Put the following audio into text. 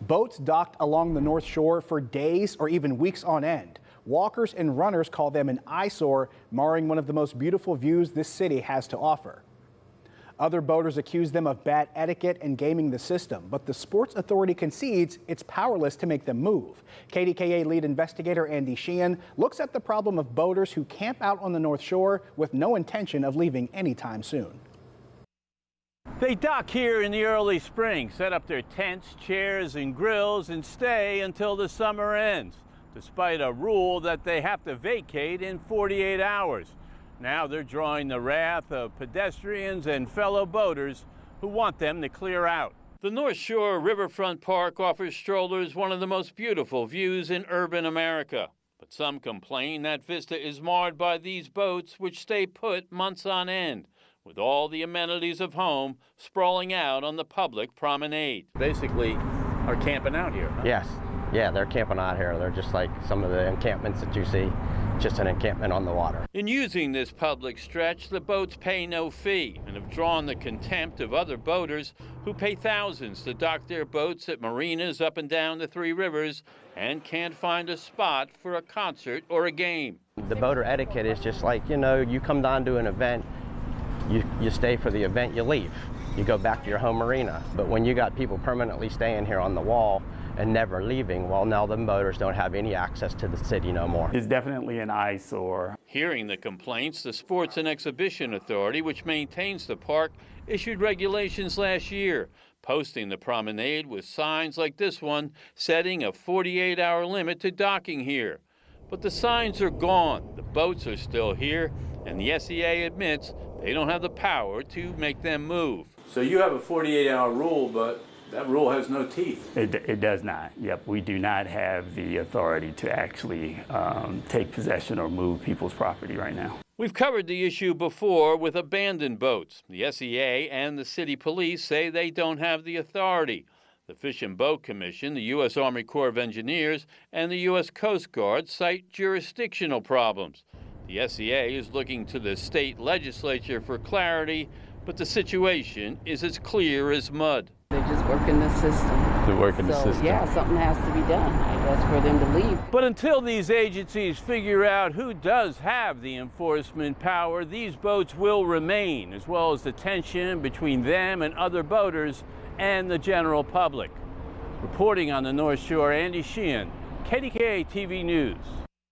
Boats docked along the North Shore for days or even weeks on end. Walkers and runners call them an eyesore, marring one of the most beautiful views this city has to offer. Other boaters accuse them of bad etiquette and gaming the system, but the Sports Authority concedes it's powerless to make them move. KDKA lead investigator Andy Sheehan looks at the problem of boaters who camp out on the North Shore with no intention of leaving anytime soon. They dock here in the early spring, set up their tents, chairs, and grills, and stay until the summer ends, despite a rule that they have to vacate in 48 hours. Now they're drawing the wrath of pedestrians and fellow boaters who want them to clear out. The North Shore Riverfront Park offers strollers one of the most beautiful views in urban America. But some complain that vista is marred by these boats which stay put months on end, with all the amenities of home sprawling out on the public promenade. Basically are camping out here, huh? Yes. Yeah, they're camping out here. They're just like some of the encampments that you see, just an encampment on the water. In using this public stretch, the boats pay no fee and have drawn the contempt of other boaters who pay thousands to dock their boats at marinas up and down the Three Rivers and can't find a spot for a concert or a game. The boater etiquette is just like, you know, you come down to an event, you stay for the event, you leave. You go back to your home marina. But when you got people permanently staying here on the wall and never leaving, well, now the boaters don't have any access to the city no more. It's definitely an eyesore. Hearing the complaints, the Sports and Exhibition Authority, which maintains the park, issued regulations last year, posting the promenade with signs like this one, setting a 48-hour limit to docking here. But the signs are gone, the boats are still here, and the SEA admits they don't have the power to make them move. So you have a 48-hour rule, but that rule has no teeth. It does not. Yep, we do not have the authority to actually take possession or move people's property right now. We've covered the issue before with abandoned boats. The SEA and the city police say they don't have the authority. The Fish and Boat Commission, the U.S. Army Corps of Engineers, and the U.S. Coast Guard cite jurisdictional problems. The SEA is looking to the state legislature for clarity, but the situation is as clear as mud. They're just working the system. They're working the system. Yeah, something has to be done, I guess, for them to leave. But until these agencies figure out who does have the enforcement power, these boats will remain, as well as the tension between them and other boaters and the general public. Reporting on the North Shore, Andy Sheehan, KDKA-TV News.